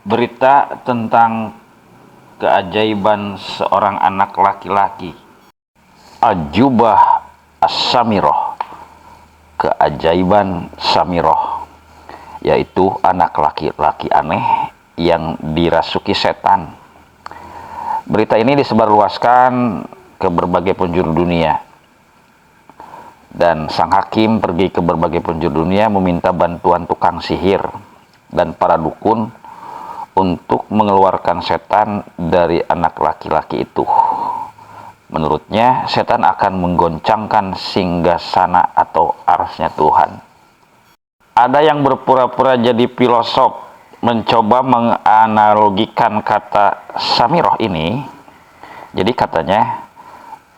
Berita tentang keajaiban seorang anak laki-laki, Ajubah As-Samiroh, keajaiban Samiroh, yaitu anak laki-laki aneh yang dirasuki setan. Berita ini disebarluaskan ke berbagai penjuru dunia, dan sang hakim pergi ke berbagai penjuru dunia meminta bantuan tukang sihir dan para dukun untuk mengeluarkan setan dari anak laki-laki itu. Menurutnya, setan akan menggoncangkan singgasana atau arsy-Nya Tuhan. Ada yang berpura-pura jadi filosof mencoba menganalogikan kata Samiroh ini. Jadi katanya,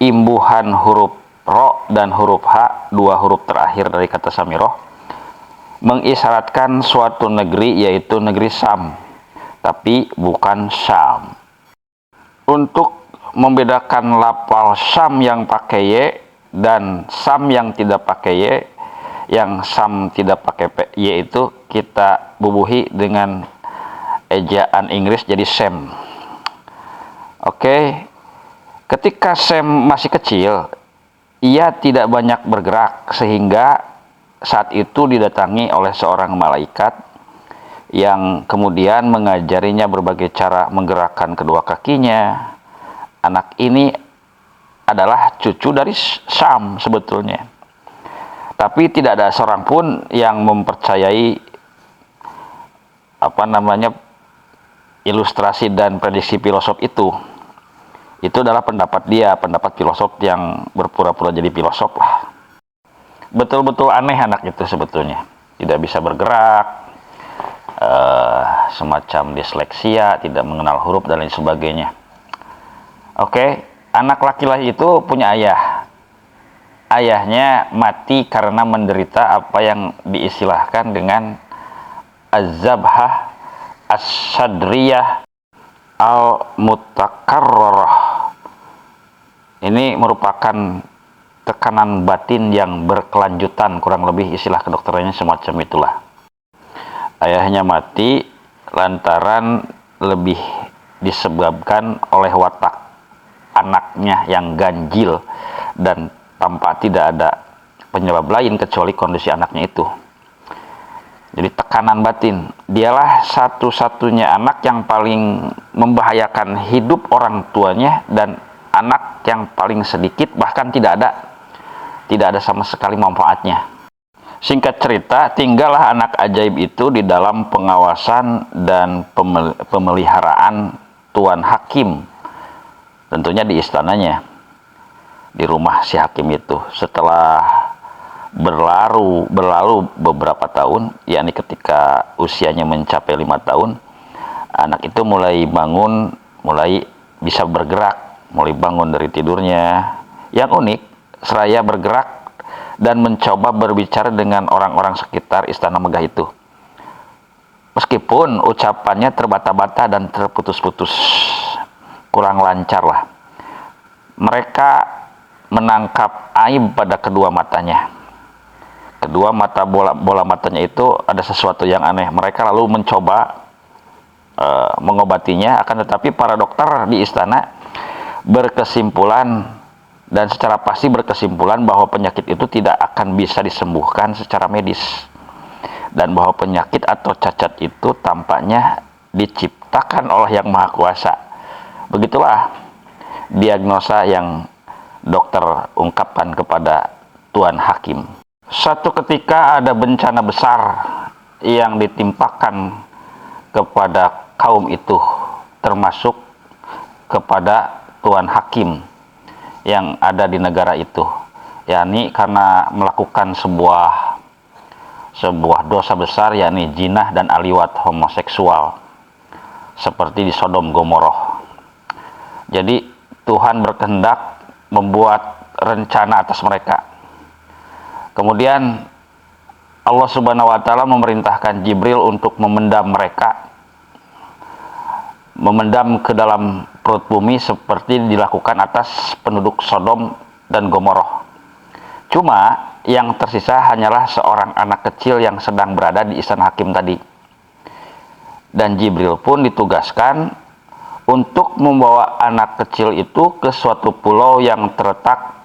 imbuhan huruf Ro dan huruf H, dua huruf terakhir dari kata Samiroh, mengisyaratkan suatu negeri, yaitu negeri Sam, tapi bukan Syam. Untuk membedakan lafal Syam yang pakai Y dan Sam yang tidak pakai Y, yang Sam tidak pakai Y itu kita bubuhi dengan ejaan Inggris jadi Sam. Oke, ketika Sam masih kecil, ia tidak banyak bergerak, sehingga saat itu didatangi oleh seorang malaikat yang kemudian mengajarinya berbagai cara menggerakkan kedua kakinya. Anak ini adalah cucu dari Syam sebetulnya. Tapi tidak ada seorang pun yang mempercayai ilustrasi dan prediksi filosof itu. Itu adalah pendapat dia, pendapat filosof yang berpura-pura jadi filosof lah. Betul-betul aneh anak itu sebetulnya. Tidak bisa bergerak, semacam disleksia, tidak mengenal huruf dan lain sebagainya. Oke, anak laki-laki itu punya ayah. Ayahnya mati karena menderita apa yang diistilahkan dengan az-zabhah as-sadriyah al-mutakarrarah. Ini merupakan tekanan batin yang berkelanjutan, kurang lebih istilah kedokterannya semacam itulah. Ayahnya mati lantaran lebih disebabkan oleh watak anaknya yang ganjil dan tampak tidak ada penyebab lain kecuali kondisi anaknya itu. Jadi tekanan batin. Dialah satu-satunya anak yang paling membahayakan hidup orang tuanya dan anak yang paling sedikit, bahkan tidak ada sama sekali manfaatnya. Singkat cerita, tinggallah anak ajaib itu di dalam pengawasan dan pemeliharaan Tuan Hakim. Tentunya di istananya, di rumah si Hakim itu. Setelah berlalu beberapa tahun, yakni ketika usianya mencapai 5 tahun, anak itu mulai bangun, mulai bisa bergerak, mulai bangun dari tidurnya. Yang unik, seraya bergerak dan mencoba berbicara dengan orang-orang sekitar istana megah itu. Meskipun ucapannya terbata-bata dan terputus-putus, kurang lancar lah. Mereka menangkap aib pada kedua matanya. Kedua mata bola matanya itu ada sesuatu yang aneh. Mereka lalu mencoba mengobatinya, akan tetapi para dokter di istana berkesimpulan, dan secara pasti berkesimpulan bahwa penyakit itu tidak akan bisa disembuhkan secara medis, dan bahwa penyakit atau cacat itu tampaknya diciptakan oleh Yang Maha Kuasa. Begitulah diagnosa yang dokter ungkapkan kepada Tuan Hakim. Suatu ketika ada bencana besar yang ditimpakan kepada kaum itu, termasuk kepada Tuan Hakim yang ada di negara itu, yakni karena melakukan sebuah dosa besar, yakni jinah dan aliwat homoseksual seperti di Sodom Gomoroh. Jadi Tuhan berkehendak membuat rencana atas mereka. Kemudian Allah Subhanahu wa Ta'ala memerintahkan Jibril untuk memendam mereka, memendam ke dalam perut bumi seperti dilakukan atas penduduk Sodom dan Gomoroh. Cuma yang tersisa hanyalah seorang anak kecil yang sedang berada di istana Hakim tadi. Dan Jibril pun ditugaskan untuk membawa anak kecil itu ke suatu pulau yang terletak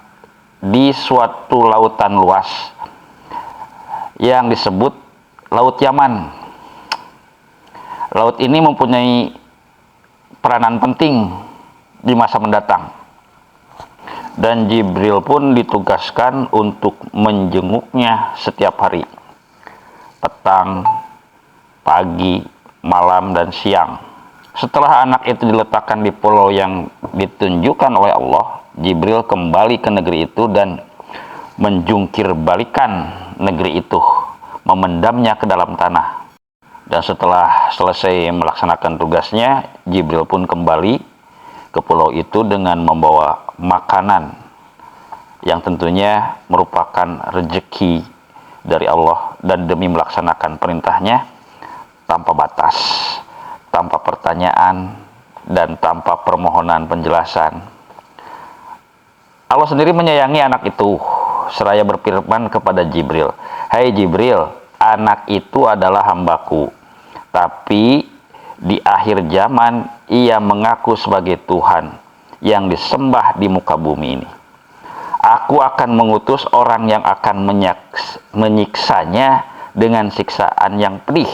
di suatu lautan luas yang disebut Laut Yaman. Laut ini mempunyai peranan penting di masa mendatang. Dan Jibril pun ditugaskan untuk menjenguknya setiap hari, petang, pagi, malam, dan siang. Setelah anak itu diletakkan di pulau yang ditunjukkan oleh Allah, Jibril kembali ke negeri itu dan menjungkir balikan negeri itu, memendamnya ke dalam tanah. Dan setelah selesai melaksanakan tugasnya, Jibril pun kembali ke pulau itu dengan membawa makanan yang tentunya merupakan rezeki dari Allah, dan demi melaksanakan perintahnya tanpa batas, tanpa pertanyaan, dan tanpa permohonan penjelasan. Allah sendiri menyayangi anak itu, seraya berfirman kepada Jibril, "Hai Jibril, anak itu adalah hambaku, tapi di akhir zaman ia mengaku sebagai Tuhan yang disembah di muka bumi ini. Aku akan mengutus orang yang akan menyiksanya dengan siksaan yang pedih,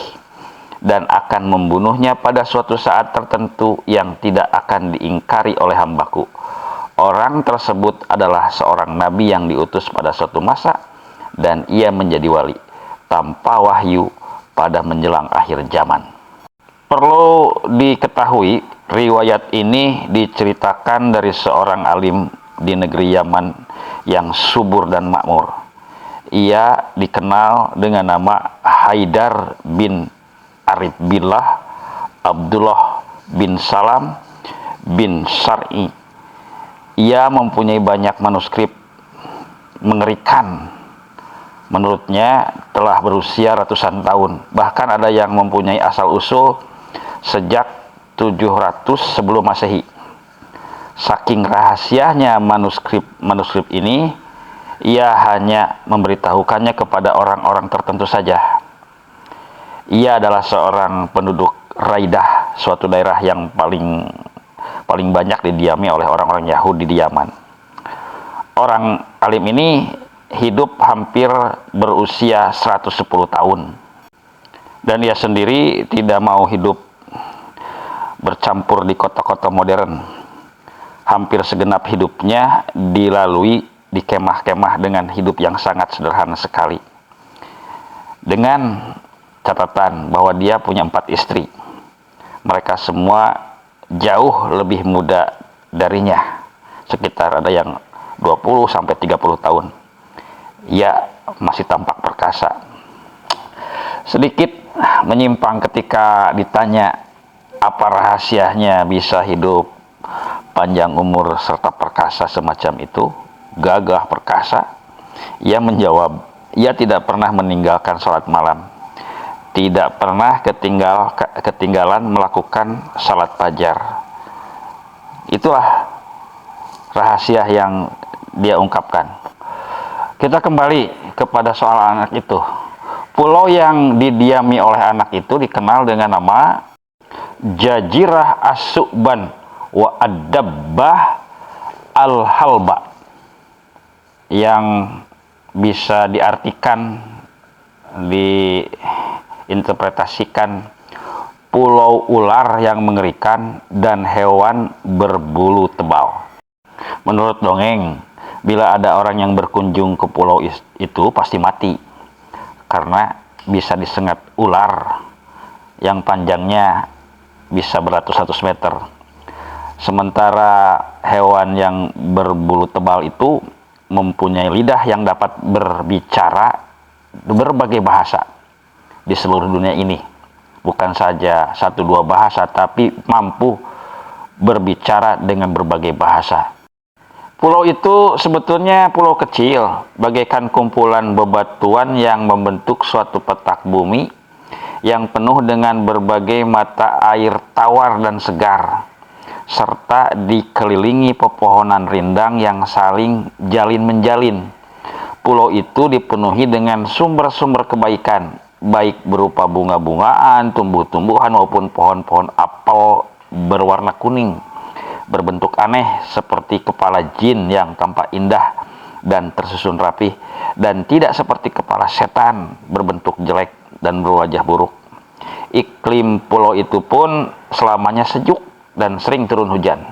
dan akan membunuhnya pada suatu saat tertentu yang tidak akan diingkari oleh hambaku. Orang tersebut adalah seorang nabi yang diutus pada suatu masa, dan ia menjadi wali tanpa wahyu pada menjelang akhir zaman." Perlu diketahui, riwayat ini diceritakan dari seorang alim di negeri Yaman yang subur dan makmur. Ia dikenal dengan nama Haidar bin Arif Billah Abdullah bin Salam bin Sar'i. Ia mempunyai banyak manuskrip mengerikan. Menurutnya telah berusia ratusan tahun. Bahkan ada yang mempunyai asal-usul sejak 700 sebelum Masehi. Saking rahasianya manuskrip ini, ia hanya memberitahukannya kepada orang-orang tertentu saja. Ia adalah seorang penduduk Raidah, suatu daerah yang paling banyak didiami oleh orang-orang Yahudi di Yaman. Orang alim ini hidup hampir berusia 110 tahun. Dan ia sendiri tidak mau hidup bercampur di kota-kota modern. Hampir segenap hidupnya dilalui di kemah-kemah dengan hidup yang sangat sederhana sekali. Dengan catatan bahwa dia punya 4 istri. Mereka semua jauh lebih muda darinya. Sekitar ada yang 20-30 tahun. Ia masih tampak perkasa. Sedikit menyimpang ketika ditanya apa rahasianya bisa hidup panjang umur serta perkasa semacam itu, gagah perkasa. Ia menjawab, ia tidak pernah meninggalkan sholat malam, tidak pernah ketinggalan melakukan salat fajar. Itulah rahasia yang dia ungkapkan. Kita kembali kepada soal anak itu. Pulau yang didiami oleh anak itu dikenal dengan nama Jazirah As-Su'ban wa Ad-Dabbah Al-Halba, yang bisa diartikan, diinterpretasikan pulau ular yang mengerikan dan hewan berbulu tebal. Menurut dongeng, bila ada orang yang berkunjung ke pulau itu pasti mati, karena bisa disengat ular yang panjangnya bisa beratus-ratus meter. Sementara hewan yang berbulu tebal itu mempunyai lidah yang dapat berbicara berbagai bahasa di seluruh dunia ini. Bukan saja 1-2 bahasa, tapi mampu berbicara dengan berbagai bahasa. Pulau itu sebetulnya pulau kecil, bagaikan kumpulan bebatuan yang membentuk suatu petak bumi yang penuh dengan berbagai mata air tawar dan segar, serta dikelilingi pepohonan rindang yang saling jalin-menjalin. Pulau itu dipenuhi dengan sumber-sumber kebaikan baik berupa bunga-bungaan, tumbuh-tumbuhan maupun pohon-pohon apel berwarna kuning, berbentuk aneh seperti kepala jin yang tampak indah dan tersusun rapi, dan tidak seperti kepala setan berbentuk jelek dan berwajah buruk. Iklim pulau itu pun selamanya sejuk dan sering turun hujan.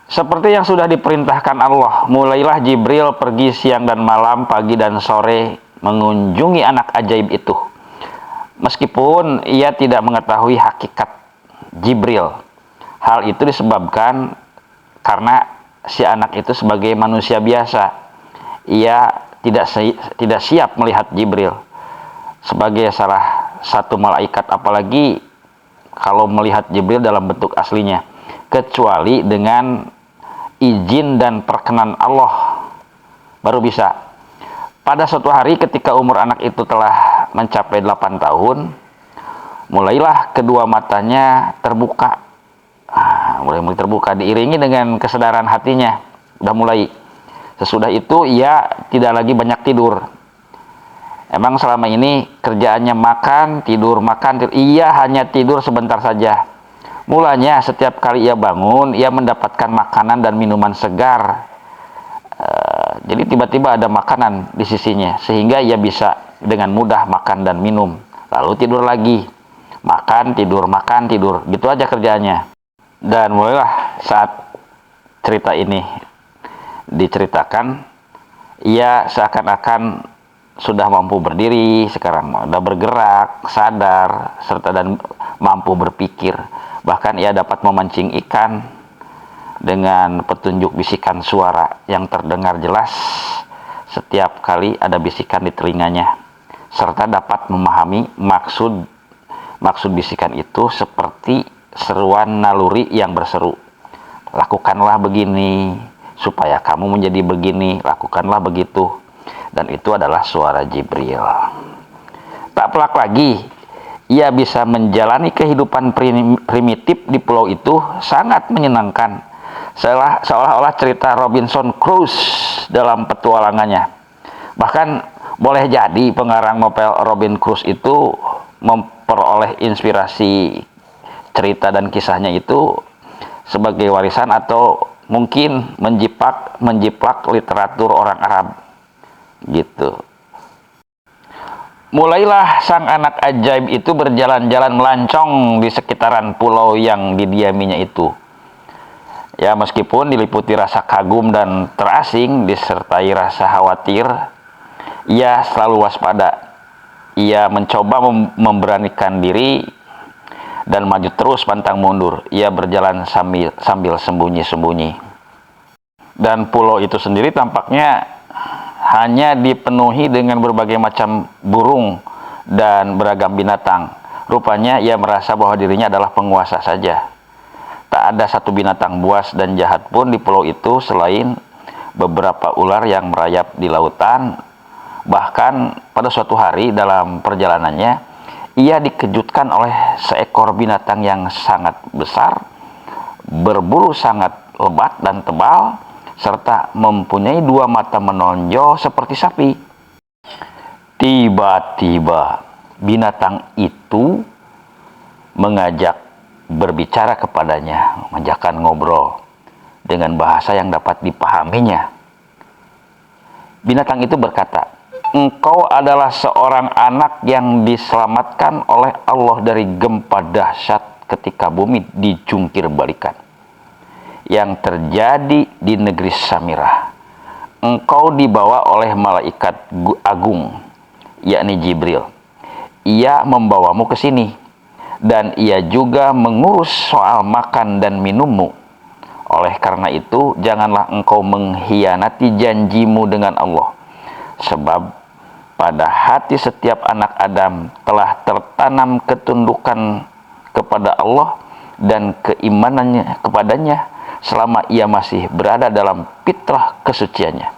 Seperti yang sudah diperintahkan Allah, mulailah Jibril pergi siang dan malam, pagi dan sore mengunjungi anak ajaib itu. Meskipun ia tidak mengetahui hakikat Jibril, hal itu disebabkan karena si anak itu sebagai manusia biasa, ia tidak siap melihat Jibril sebagai salah satu malaikat, apalagi kalau melihat Jibril dalam bentuk aslinya, kecuali dengan izin dan perkenan Allah baru bisa. Pada suatu hari ketika umur anak itu telah mencapai 8 tahun, mulailah kedua matanya terbuka. Mulai terbuka diiringi dengan kesadaran hatinya. Udah mulai. Sesudah itu ia tidak lagi banyak tidur. Emang selama ini kerjaannya makan, tidur, makan, tidur. Ia hanya tidur sebentar saja. Mulanya setiap kali ia bangun, ia mendapatkan makanan dan minuman segar. Jadi tiba-tiba ada makanan di sisinya, sehingga ia bisa dengan mudah makan dan minum. Lalu tidur lagi, makan, tidur, gitu aja kerjaannya. Dan mulailah saat cerita ini diceritakan, ia seakan-akan sudah mampu berdiri, sekarang sudah bergerak, sadar, serta dan mampu berpikir. Bahkan ia dapat memancing ikan dengan petunjuk bisikan suara yang terdengar jelas setiap kali ada bisikan di telinganya, serta dapat memahami maksud bisikan itu seperti seruan naluri yang berseru, lakukanlah begini supaya kamu menjadi begini, lakukanlah begitu. Dan itu adalah suara Jibril. Tak pelak lagi, ia bisa menjalani kehidupan primitif di pulau itu sangat menyenangkan, seolah-olah cerita Robinson Crusoe dalam petualangannya. Bahkan boleh jadi pengarang novel Robin Crusoe itu memperoleh inspirasi cerita dan kisahnya itu sebagai warisan, atau mungkin menjiplak literatur orang Arab gitu. Mulailah sang anak ajaib itu berjalan-jalan melancong di sekitaran pulau yang didiaminya itu. Ya, meskipun diliputi rasa kagum dan terasing disertai rasa khawatir, ia selalu waspada. Ia mencoba memberanikan diri dan maju terus pantang mundur. Ia berjalan sambil sembunyi-sembunyi. Dan pulau itu sendiri tampaknya hanya dipenuhi dengan berbagai macam burung dan beragam binatang. Rupanya ia merasa bahwa dirinya adalah penguasa saja. Tak ada satu binatang buas dan jahat pun di pulau itu selain beberapa ular yang merayap di lautan. Bahkan pada suatu hari dalam perjalanannya, ia dikejutkan oleh seekor binatang yang sangat besar, berbulu sangat lebat dan tebal, serta mempunyai 2 mata menonjol seperti sapi. Tiba-tiba binatang itu mengajak berbicara kepadanya, mengajakkan ngobrol dengan bahasa yang dapat dipahaminya. Binatang itu berkata, "Engkau adalah seorang anak yang diselamatkan oleh Allah dari gempa dahsyat ketika bumi dijungkir balikan yang terjadi di negeri Samirah. Engkau dibawa oleh malaikat agung, yakni Jibril. Ia membawamu ke sini, dan ia juga mengurus soal makan dan minummu. Oleh karena itu, janganlah engkau mengkhianati janjimu dengan Allah. Sebab pada hati setiap anak Adam telah tertanam ketundukan kepada Allah dan keimanannya kepadanya selama ia masih berada dalam fitrah kesuciannya.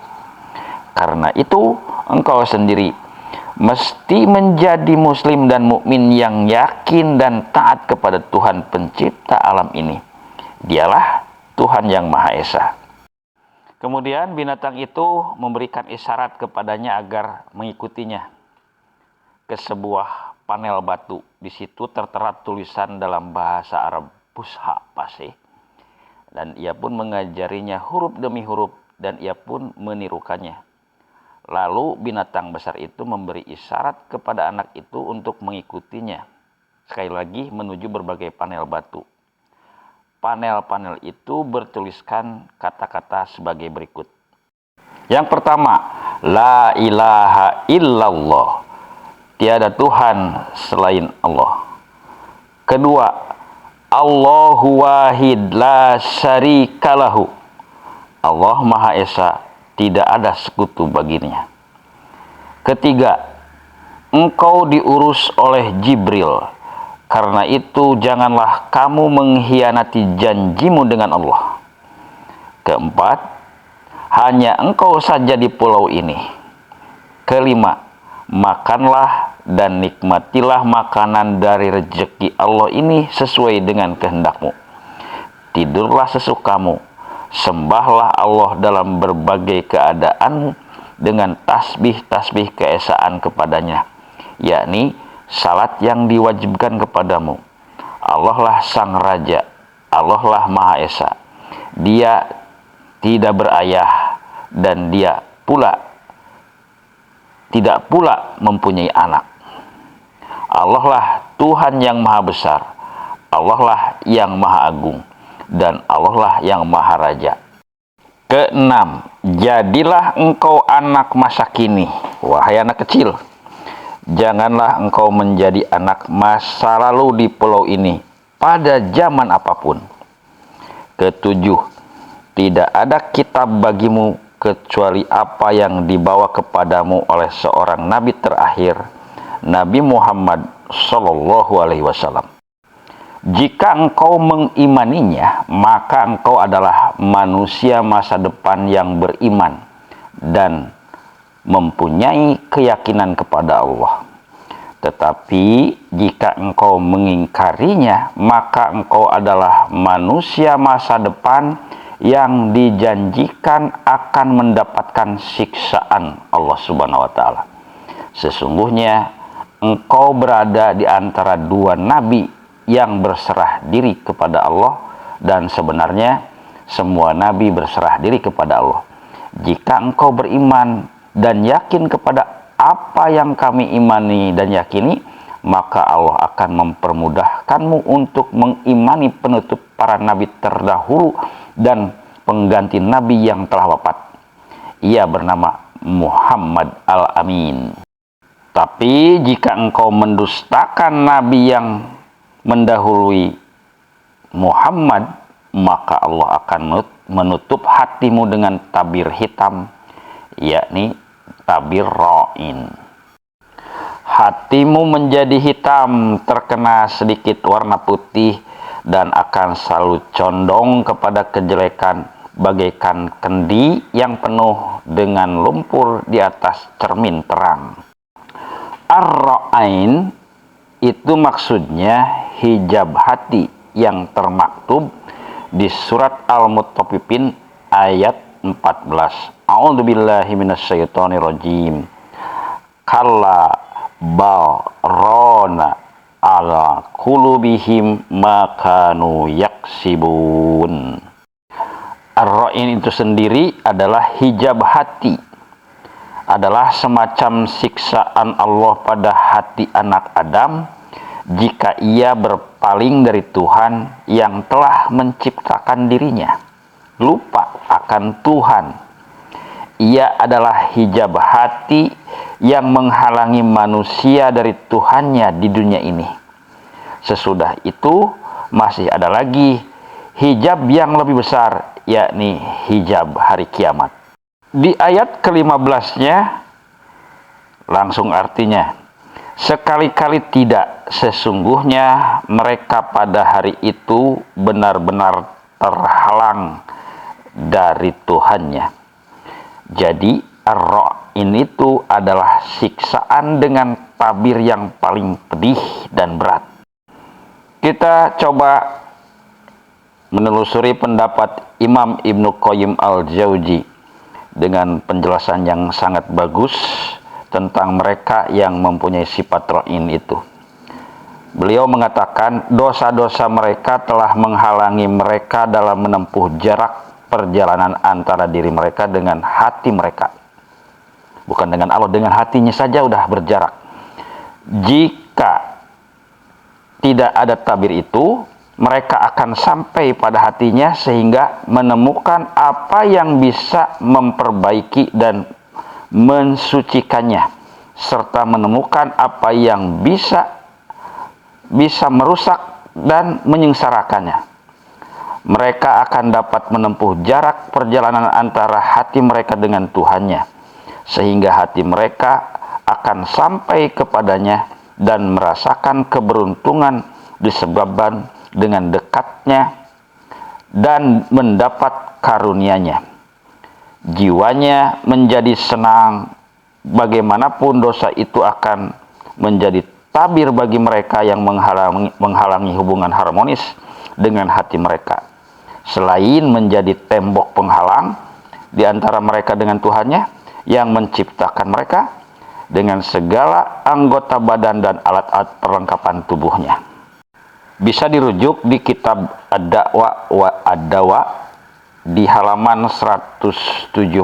Karena itu, engkau sendiri mesti menjadi muslim dan mukmin yang yakin dan taat kepada Tuhan pencipta alam ini. Dialah Tuhan yang Maha Esa." Kemudian binatang itu memberikan isyarat kepadanya agar mengikutinya. ke sebuah panel batu. Di situ tertera tulisan dalam bahasa Arab Fusha Fasih, dan ia pun mengajarinya huruf demi huruf dan ia pun menirukannya. Lalu binatang besar itu memberi isyarat kepada anak itu untuk mengikutinya. Sekali lagi menuju berbagai panel batu. Panel-panel itu bertuliskan kata-kata sebagai berikut. Yang pertama, la ilaha illallah. Tiada Tuhan selain Allah. Kedua, Allahu wahid la syarikalahu. Allah Maha Esa, tidak ada sekutu baginya. Ketiga, engkau diurus oleh Jibril. Karena itu janganlah kamu mengkhianati janjimu dengan Allah. Keempat, hanya engkau saja di pulau ini. Kelima, makanlah dan nikmatilah makanan dari rezeki Allah ini sesuai dengan kehendakmu. Tidurlah sesukamu, sembahlah Allah dalam berbagai keadaanmu dengan tasbih-tasbih keesaan kepadanya, yakni salat yang diwajibkan kepadamu. Allah lah Sang Raja, Allah lah Maha Esa. Dia tidak berayah dan dia tidak pula mempunyai anak. Allah lah Tuhan yang Maha Besar, Allah lah yang Maha Agung, dan Allah lah yang Maha Raja. Keenam, jadilah engkau anak masa kini, wahai anak kecil. Janganlah engkau menjadi anak masa lalu di pulau ini pada zaman apapun. Ketujuh, tidak ada kitab bagimu kecuali apa yang dibawa kepadamu oleh seorang nabi terakhir, Nabi Muhammad SAW. Jika engkau mengimaninya, maka engkau adalah manusia masa depan yang beriman dan mempunyai keyakinan kepada Allah. Tetapi jika engkau mengingkarinya, maka engkau adalah manusia masa depan yang dijanjikan akan mendapatkan siksaan Allah Subhanahu wa Ta'ala. Sesungguhnya engkau berada di antara dua nabi yang berserah diri kepada Allah, dan sebenarnya semua nabi berserah diri kepada Allah. Jika engkau beriman dan yakin kepada apa yang kami imani dan yakini, maka Allah akan mempermudahkanmu untuk mengimani penutup para nabi terdahulu dan pengganti nabi yang telah wafat. Ia bernama Muhammad Al-Amin. Tapi jika engkau mendustakan nabi yang mendahului Muhammad, maka Allah akan menutup hatimu dengan tabir hitam, yakni tabir ra'in. Hatimu menjadi hitam, terkena sedikit warna putih, dan akan selalu condong kepada kejelekan, bagaikan kendi yang penuh dengan lumpur di atas cermin terang. Ar-ra'ain itu maksudnya hijab hati yang termaktub di surat Al-Mutaffifin ayat 14. A'udzubillahi minasyaitonirrajim. Kalla bal rona ala qulubihim ma kanu yaksibun. Ar-ra'in itu sendiri adalah hijab hati, adalah semacam siksaan Allah pada hati anak Adam jika ia berpaling dari Tuhan yang telah menciptakan dirinya, lupa akan Tuhan. Ia adalah hijab hati yang menghalangi manusia dari Tuhannya di dunia ini. Sesudah itu masih ada lagi hijab yang lebih besar, yakni hijab hari kiamat. Di ayat ke-15-nya langsung artinya, sekali-kali tidak, sesungguhnya mereka pada hari itu benar-benar terhalang dari Tuhannya. Jadi ar-ra'in itu adalah siksaan dengan tabir yang paling pedih dan berat. Kita coba menelusuri pendapat Imam Ibnu Qayyim al-Jauzi dengan penjelasan yang sangat bagus tentang mereka yang mempunyai sifat ra'in itu. Beliau mengatakan dosa-dosa mereka telah menghalangi mereka dalam menempuh jarak perjalanan antara diri mereka dengan hati mereka. Bukan dengan Allah, dengan hatinya saja udah berjarak. Jika tidak ada tabir itu, mereka akan sampai pada hatinya sehingga menemukan apa yang bisa memperbaiki dan mensucikannya, serta menemukan apa yang bisa merusak dan menyengsarakannya. Mereka akan dapat menempuh jarak perjalanan antara hati mereka dengan Tuhannya, sehingga hati mereka akan sampai kepadanya dan merasakan keberuntungan disebabkan dengan dekatnya dan mendapat karunia-Nya. Jiwanya menjadi senang, bagaimanapun dosa itu akan menjadi tabir bagi mereka yang menghalangi hubungan harmonis dengan hati mereka. Selain menjadi tembok penghalang di antara mereka dengan Tuhannya yang menciptakan mereka dengan segala anggota badan dan alat-alat perlengkapan tubuhnya. Bisa dirujuk di kitab Ad-Da'wa wa Ad-Dawa di halaman 176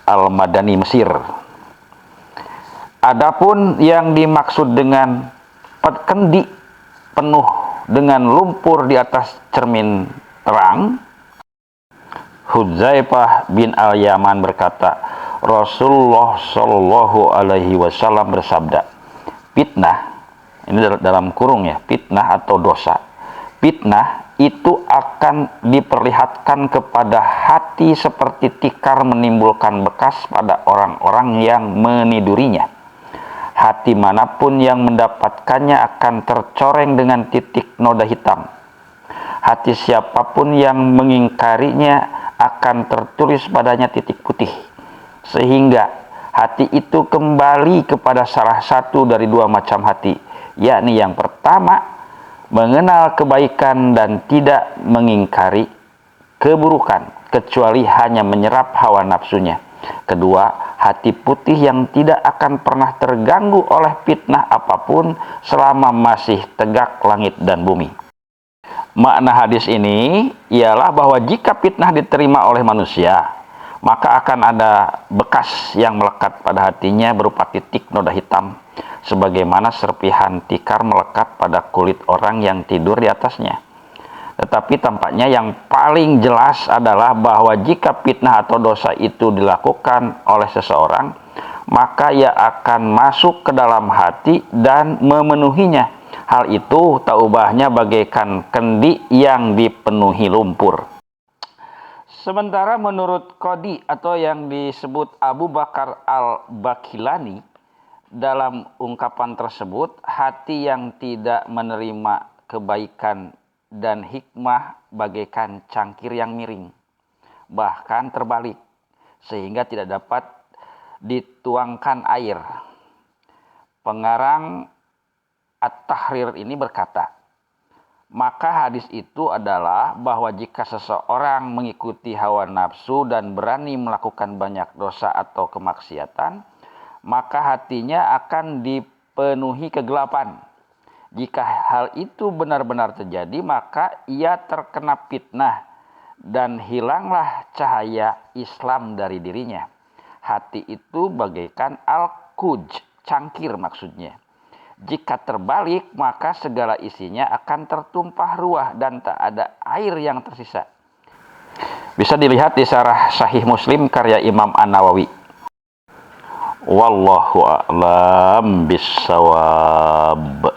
Al-Madani Mesir. Adapun yang dimaksud dengan kendi penuh dengan lumpur di atas cermin terang, Hudzaifah bin Al-Yaman berkata, Rasulullah Shallallahu Alaihi Wasallam bersabda, fitnah, ini dalam kurung ya, fitnah atau dosa, fitnah itu akan diperlihatkan kepada hati seperti tikar menimbulkan bekas pada orang-orang yang menidurinya. Hati manapun yang mendapatkannya akan tercoreng dengan titik noda hitam. Hati siapapun yang mengingkarinya akan tertulis padanya titik putih. Sehingga hati itu kembali kepada salah satu dari dua macam hati, yakni yang pertama, mengenal kebaikan dan tidak mengingkari keburukan, kecuali hanya menyerap hawa nafsunya. Kedua, hati putih yang tidak akan pernah terganggu oleh fitnah apapun selama masih tegak langit dan bumi. Makna hadis ini ialah bahwa jika fitnah diterima oleh manusia, maka akan ada bekas yang melekat pada hatinya berupa titik noda hitam, sebagaimana serpihan tikar melekat pada kulit orang yang tidur di atasnya. Tetapi tampaknya yang paling jelas adalah bahwa jika fitnah atau dosa itu dilakukan oleh seseorang, maka ia akan masuk ke dalam hati dan memenuhinya. Hal itu tak ubahnya bagaikan kendi yang dipenuhi lumpur. Sementara menurut Qadi atau yang disebut Abu Bakar al-Bakhilani, dalam ungkapan tersebut, hati yang tidak menerima kebaikan dan hikmah bagaikan cangkir yang miring, bahkan terbalik, sehingga tidak dapat dituangkan air. Pengarang At-Tahrir ini berkata, maka hadis itu adalah bahwa jika seseorang mengikuti hawa nafsu dan berani melakukan banyak dosa atau kemaksiatan, maka hatinya akan dipenuhi kegelapan. Jika hal itu benar-benar terjadi, maka ia terkena fitnah dan hilanglah cahaya Islam dari dirinya. Hati itu bagaikan al-kuj, cangkir maksudnya. Jika terbalik, maka segala isinya akan tertumpah ruah dan tak ada air yang tersisa. Bisa dilihat di Syarah Sahih Muslim karya Imam An-Nawawi. Wallahu a'lam bissawab.